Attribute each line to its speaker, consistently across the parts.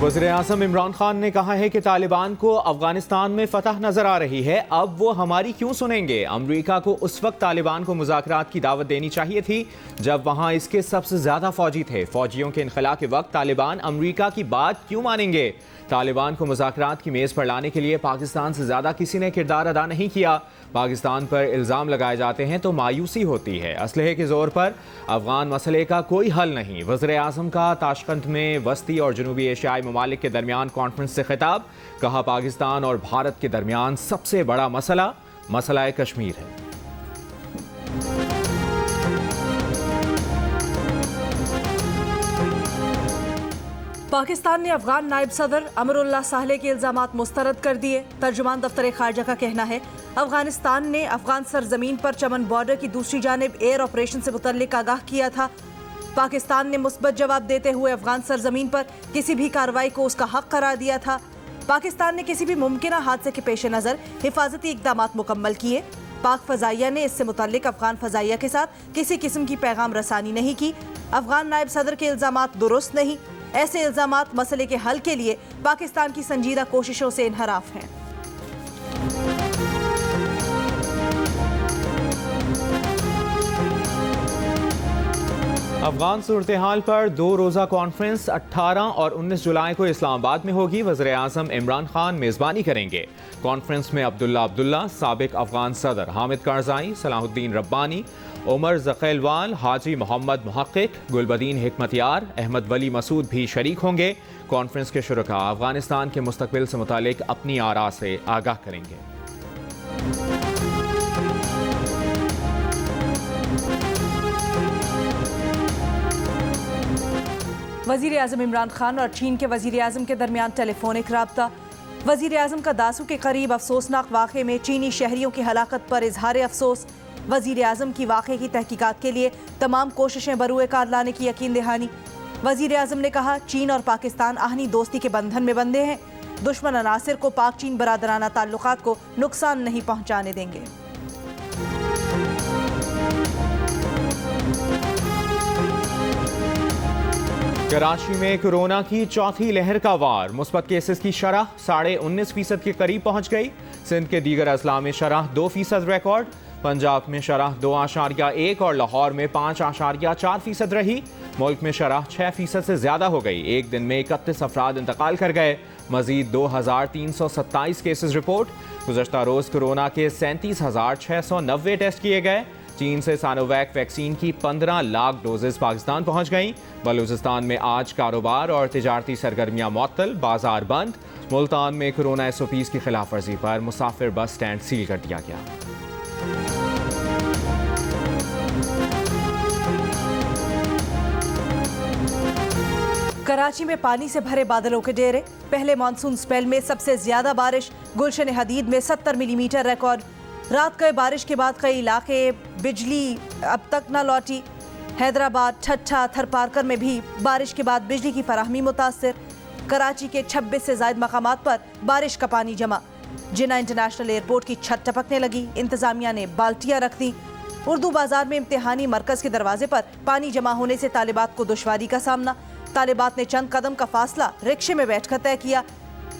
Speaker 1: वज़ीर-ए-आज़म इमरान खान ने कहा है कि तालिबान को अफगानिस्तान में फतह नजर आ रही है, अब वो हमारी क्यों सुनेंगे। अमरीका को उस वक्त तालिबान को मुज़ाकरात की दावत देनी चाहिए थी जब वहाँ इसके सबसे ज़्यादा फ़ौजी थे। फ़ौजियों के इनख़ला के वक्त तालिबान अमरीका की बात क्यों मानेंगे। तालिबान को मुज़ाकरात की मेज़ पर लाने के लिए पाकिस्तान से ज़्यादा किसी ने किरदार अदा नहीं किया। पाकिस्तान पर इल्ज़ाम लगाए जाते हैं तो मायूसी होती है। असलहे के ज़ोर पर अफ़गान मसले का कोई हल नहीं। वज़ीर-ए-आज़म का ताशकंद में वस्ती और जनूबी एशियाई ममालिक के दरमियान कॉन्फ्रेंस से खिताब। कहा, पाकिस्तान और भारत के दरमियान सबसे बड़ा मसला कश्मीर है।
Speaker 2: पाकिस्तान ने अफगान नायब सदर अमरुल्लाह सालेह के इल्जामात मुस्तरद कर दिए। तर्जुमान दफ्तर खारजा का कहना है, अफगानिस्तान ने अफगान सरजमीन पर चमन बॉर्डर की दूसरी जानिब एयर ऑपरेशन से मुतल्लिक आगाह किया था। पाकिस्तान ने मुस्बत जवाब देते हुए अफगान सरजमीन पर किसी भी कार्रवाई को उसका हक करार दिया था। पाकिस्तान ने किसी भी मुमकिन हादसे के पेश नज़र हिफाजती इक़दामात मुकम्मल किए। पाक फ़ज़ाइया ने इससे मुतल्लिक अफगान फ़ज़ाइया के साथ किसी किस्म की पैगाम रसानी नहीं की। अफगान नायब सदर के इल्ज़ामात दुरुस्त नहीं। ऐसे इल्ज़ामात मसले के हल के लिए पाकिस्तान की संजीदा कोशिशों से इनहराफ हैं।
Speaker 1: अफगान सूरत हाल पर 2 रोज़ा कॉन्फ्रेंस 18 और 19 जुलाई को इस्लामाबाद में होगी। वज़ीर-ए-आज़म इमरान खान मेज़बानी करेंगे। कॉन्फ्रेंस में अब्दुल्ला, साबिक अफगान सदर हामिद करज़ाई, सलाहुद्दीन रब्बानी, उमर ज़क़ैलवाल, हाजी मोहम्मद मुहक्किक, गुलबदीन हिकमतयार, अहमद वली मसूद भी शरीक होंगे। कॉन्फ्रेंस के शुरका अफगानिस्तान के मुस्तक़बिल से मुतालिक अपनी आरा से आगाह करेंगे।
Speaker 2: वज़ीर-ए-आज़म इमरान खान और चीन के वज़ीर-ए-आज़म के दरमियान टेलीफोनिक राब्ता। वज़ीर-ए-आज़म का दासू के करीब अफसोसनाक वाक़े में चीनी शहरियों की हलाकत पर इजहार अफसोस। वज़ीर-ए-आज़म की वाक़े की तहकीकात के लिए तमाम कोशिशें बरूए कार लाने की यकीन दहानी। वज़ीर-ए-आज़म ने कहा, चीन और पाकिस्तान आहनी दोस्ती के बंधन में बंधे हैं। दुश्मन अनासिर को पाक चीन बरादराना ताल्लुकात को नुकसान नहीं पहुँचाने देंगे।
Speaker 1: कराची में कोरोना की चौथी लहर का वार। मुस्बत केसेस की शरह 19.5% के करीब पहुंच गई। सिंध के दीगर अजला में शरह 2% रिकॉर्ड। पंजाब में शरह 2.1 और लाहौर में 5.4% रही। मुल्क में शरह 6% से ज़्यादा हो गई। एक दिन में 31 अफराद इंतकाल कर गए। मजीद 2327 केसेस रिपोर्ट। गुज़श्ता रोज़ कोरोना के 37,690 टेस्ट किए गए। चीन से सानोवैक वैक्सीन की 15 लाख डोजेस पाकिस्तान पहुंच गईं। बलूचिस्तान में आज कारोबार और तिजारती सरगर्मियां मुअत्तल, बाजार बंद। मुल्तान में कोरोना SOPs की खिलाफ वर्जी पर मुसाफिर बस स्टैंड सील कर दिया गया।
Speaker 2: कराची में पानी से भरे बादलों के डेरे। पहले मानसून स्पेल में सबसे ज्यादा बारिश। गुलशन हदीद में 70 मिलीमीटर रिकॉर्ड। रात गए बारिश के बाद कई इलाके बिजली अब तक न लौटी। हैदराबाद, ठट्ठा, थरपारकर में भी बारिश के बाद बिजली की फराहमी मुतासिर। कराची के 26 से ज़ायद मकामात पर बारिश का पानी जमा। जिन्ना इंटरनेशनल एयरपोर्ट की छत टपकने लगी। इंतजामिया ने बाल्टियाँ रख दी। उर्दू बाजार में इम्तिहानी मरकज़ के दरवाजे पर पानी जमा होने से तालिबात को दुश्वारी का सामना। तालिबात ने चंद कदम का फासला रिक्शे में बैठकर तय किया।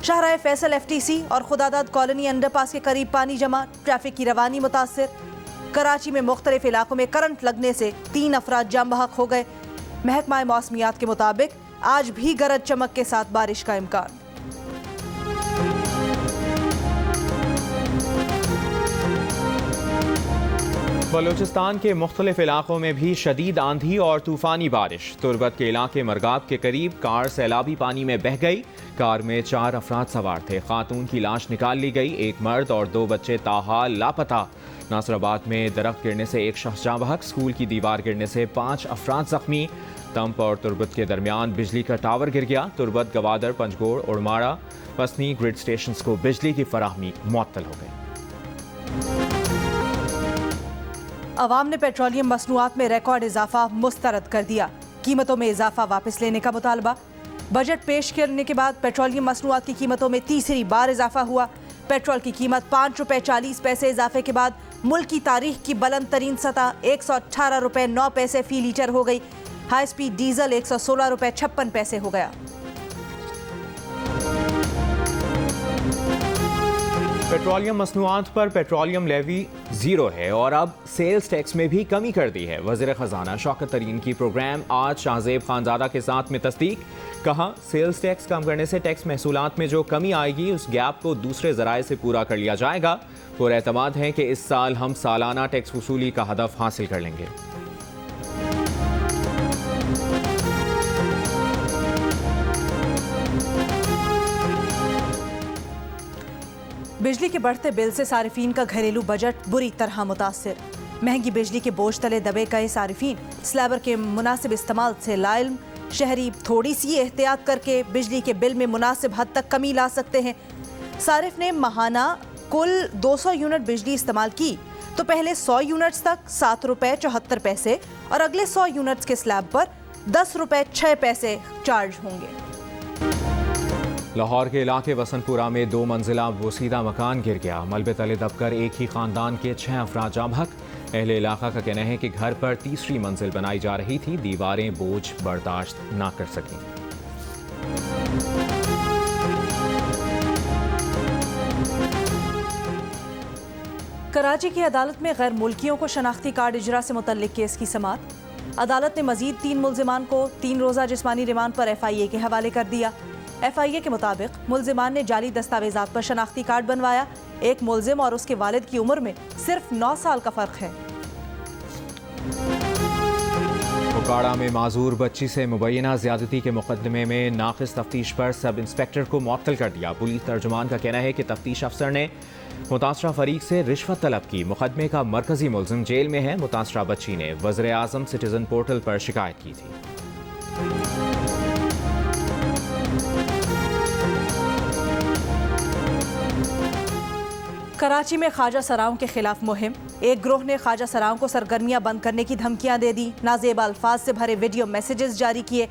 Speaker 2: शाहराह फैसल FTC और खुदादाद कॉलोनी अंडरपास के करीब पानी जमा। ट्रैफिक की रवानी मुतासिर। कराची में मुख्तलिफ इलाकों में करंट लगने से 3 अफराद जाम बहक हो गए। महकमा मौसमियात के मुताबिक आज भी गरज चमक के साथ बारिश का इम्कान।
Speaker 1: बलूचिस्तान के मुख्तलिफ इलाकों में भी शदीद आंधी और तूफानी बारिश। तुर्बत के इलाके मरगाब के करीब कार सैलाबी पानी में बह गई। कार में 4 अफराद सवार थे। खातून की लाश निकाल ली गई। एक मर्द और 2 बच्चे ताहाल लापता। नासराबाद में दरख्त गिरने से एक शख्स जाँ बहक। स्कूल की दीवार गिरने से 5 अफराद जख्मी। तंप और तुर्बत के दरमियान बिजली का टावर गिर गया। तुर्बत, गवादर, पंजगोड़, उड़माड़ा, पसनी ग्रिड स्टेशन को बिजली की फराहमी मुअत्तल हो गई।
Speaker 2: अवाम ने पेट्रोलियम मसनूआत में रिकॉर्ड इजाफा मुस्तरद कर दिया। कीमतों में इजाफा वापस लेने का मुतालबा। बजट पेश करने के बाद पेट्रोलियम मसनूआत की कीमतों में तीसरी बार इजाफा हुआ। पेट्रोल की कीमत 5 रुपये 40 पैसे इजाफे के बाद मुल्क की तारीख की बुलंद तरीन सतह 118 रुपये 9 पैसे फी लीटर हो गई। हाई स्पीड डीजल 116 रुपये 56 पैसे हो गया।
Speaker 1: पेट्रोलियम मसनूआत पर पेट्रोलियम लेवी जीरो है और अब सेल्स टैक्स में भी कमी कर दी है। वज़ीर ख़जाना शौकत तरीन की प्रोग्राम आज शाहजेब खानज़ादा के साथ में तस्दीक। कहा सेल्स टैक्स कम करने से टैक्स महसूलात में जो कमी आएगी उस गैप को दूसरे ज़राए से पूरा कर लिया जाएगा। पूरा एतमाद है कि इस साल हम सालाना टैक्स वसूली का हदफ हासिल कर लेंगे।
Speaker 2: बिजली के बढ़ते बिल से सारिफीन का घरेलू बजट बुरी तरह मुतासिर। महंगी बिजली के बोझ तले दबे गए सारिफीन स्लैबर के मुनासिब इस्तेमाल से लाइल्म। शहरी थोड़ी सी एहतियात करके बिजली के बिल में मुनासिब हद तक कमी ला सकते हैं। सारिफ ने माहाना कुल 200 यूनिट बिजली इस्तेमाल की तो पहले 100 यूनिट्स तक ₹7.74 और अगले 100 यूनिट्स के स्लैब पर ₹10.06 चार्ज होंगे।
Speaker 1: लाहौर के इलाके वसनपुरा में 2 मंजिला बोसीदा मकान गिर गया। मलबे तले दबकर एक ही खानदान के 6 अफराद जाँ बहक। अहले इलाका का कहना है कि घर पर तीसरी मंजिल बनाई जा रही थी, दीवारें बोझ बर्दाश्त ना कर सकीं।
Speaker 2: कराची की अदालत में गैर मुल्कियों को शनाख्ती कार्ड इजरा से मुतल्लिक केस की समाअत। अदालत ने मजीद 3 मुल्जिमान को 3 रोज़ा जिस्मानी रिमांड पर FIA के हवाले कर दिया। FIA के मुताबिक मुल्जिमान ने जाली दस्तावेजात पर शनाख्ती कार्ड बनवाया। एक मुल्जिम और उसके वालिद की उम्र में सिर्फ 9 साल का फर्क है।
Speaker 1: उकाड़ा में माजूर बच्ची से मुबैना ज्यादती के मुकदमे में नाक़िस तफ्तीश पर सब इंस्पेक्टर को मुअत्तल कर दिया। पुलिस तर्जुमान का कहना है कि तफ्तीश अफसर ने मुतासरा फरीक से रिश्वत तलब की। मुकदमे का मरकजी मुल्जिम जेल में है। मुतासरा बच्ची ने वज़ीर आज़म सिटीजन पोर्टल पर शिकायत की थी।
Speaker 2: कराची में ख्वाजा सराओं के खिलाफ मुहिम। एक ग्रोह ने ख्वाजा सराओं को सरगर्मियां बंद करने की धमकियां दे दी। नाजेब अल्फाज से भरे वीडियो मैसेजेस जारी किए।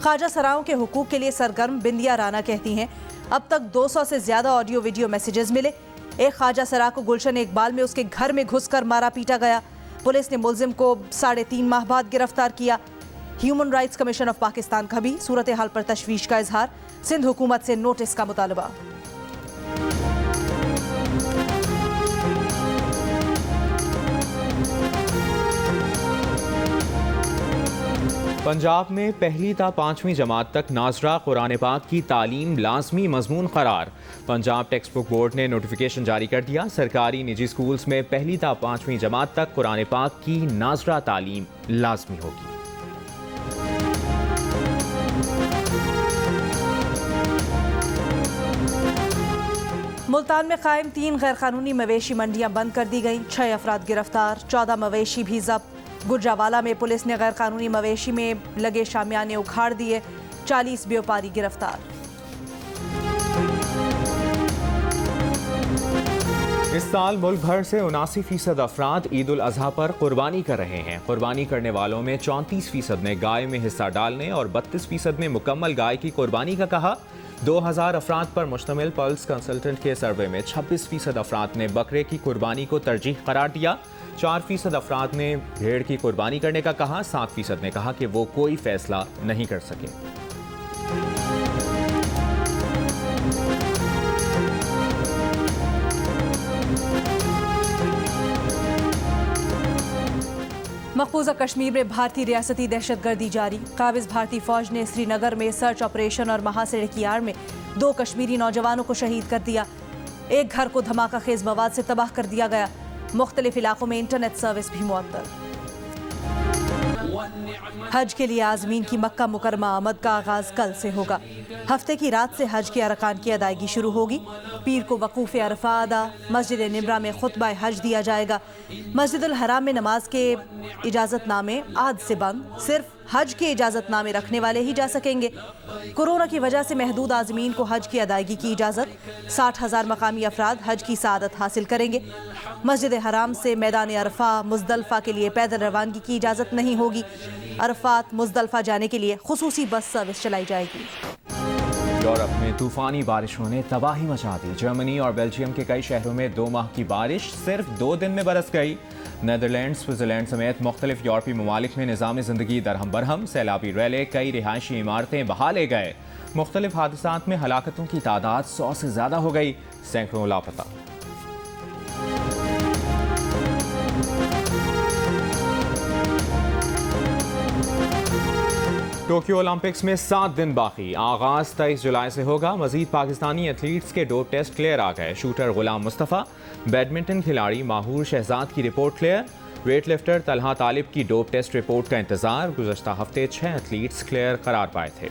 Speaker 2: ख्वाजा सराओं के हुकूक के लिए सरगर्म बिंदिया राना कहती हैं अब तक 200 से ज्यादा ऑडियो वीडियो मैसेजेस मिले। एक ख्वाजा सरा को गुलशन इकबाल में उसके घर में घुसकर मारा पीटा गया। पुलिस ने मुल्जिम को 3.5 माह बाद गिरफ्तार किया। Human rights commission of Pakistan का भी सूरत हाल पर तशवीश का इजहार। सिंध हुकूमत से नोटिस का मुतालबा।
Speaker 1: पंजाब में पहली ता 5वीं जमात तक नाजरा कुरान पाक की तालीम लाजमी मजमून करार। पंजाब टेक्स्ट बुक बोर्ड ने नोटिफिकेशन जारी कर दिया। सरकारी निजी स्कूल्स में पहली ता 5वीं जमात तक कुरान पाक की नाजरा तालीम लाजमी होगी।
Speaker 2: मुल्तान में कायम 3 गैर कानूनी मवेशी मंडियां बंद कर दी गईं। 6 अफराद गिरफ्तार, 14 मवेशी भी जब्त। गुजरावाला में पुलिस ने गैर कानूनी मवेशी में लगे शामियाने उखाड़ दिए। 40 व्यापारी गिरफ्तार।
Speaker 1: इस साल मुल्क भर से 79% अफराद ईद उल अजहा पर कुर्बानी कर रहे हैं। कुर्बानी करने वालों में 34% ने गाय में हिस्सा डालने और 32% ने मुकम्मल गाय की कुर्बानी का कहा। 2000 अफराद पर मुश्तमिल पल्स कंसल्टेंट के सर्वे में 26% अफराद ने बकरे की कुर्बानी को तरजीह करार दिया। 4% अफराद ने भेड़ की कुर्बानी करने का कहा। 7% ने कहा कि वो कोई फैसला नहीं कर सके।
Speaker 2: मकबूजा कश्मीर में भारतीय रियासती दहशतगर्दी जारी। काबिज भारतीय फौज ने श्रीनगर में सर्च ऑपरेशन और महासेरे की आड़ में 2 कश्मीरी नौजवानों को शहीद कर दिया। एक घर को धमाका खेज मवाद से तबाह कर दिया गया। मुख्तलिफ इलाकों में इंटरनेट सर्विस भी मुअत्तल। हज के लिए आज़मीन की मक्का मुकरमा आमद का आगाज कल से होगा। हफ्ते की रात से हज के अरकान की अदायगी शुरू होगी। पीर को वकूफ़ अरफा अदा, मस्जिद निमरा में खुतबा हज दिया जाएगा। मस्जिदुल हराम में नमाज के इजाज़तनामे आज से बंद, सिर्फ हज के इजाज़तनामे रखने वाले ही जा सकेंगे। कोरोना की वजह से महदूद आज़मीन को हज की अदायगी की इजाज़त। 60,000 मकामी अफराद हज की सआदत हासिल करेंगे। मस्जिद हराम से मैदान अरफा मुज़दलफ़ा के लिए पैदल रवानगी की इजाज़त नहीं होगी। अरफात मुज़दलफ़ा जाने के लिए खुसूसी बस सर्विस चलाई जाएगी।
Speaker 1: यूरोप में तूफानी बारिशों ने तबाही मचा दी। जर्मनी और बेल्जियम के कई शहरों में 2 माह की बारिश सिर्फ 2 दिन में बरस गई। नीदरलैंड, स्विट्जरलैंड समेत मुख्तलिफ यूरोपीय ममालिक में निज़ाम ज़िंदगी दरहम बरहम। सैलाबी रैले, कई रिहायशी इमारतें बहा ले गए। मुख्तलिफ हादसात में हलाकतों की तादाद 100 से ज़्यादा हो गई, सैकड़ों लापता। ٹوکیو اولمپکس میں 7 دن باقی، آغاز 23 جولائی سے ہوگا۔ مزید پاکستانی ایتھلیٹس کے ڈوپ ٹیسٹ کلیئر آ گئے۔ شوٹر غلام مصطفیٰ، بیڈمنٹن کھلاڑی ماہور شہزاد کی report clear, weightlifter Talha Talib کی ڈوپ ٹیسٹ رپورٹ کا انتظار۔ گزشتہ ہفتے 6 ایتھلیٹس کلیئر قرار پائے تھے۔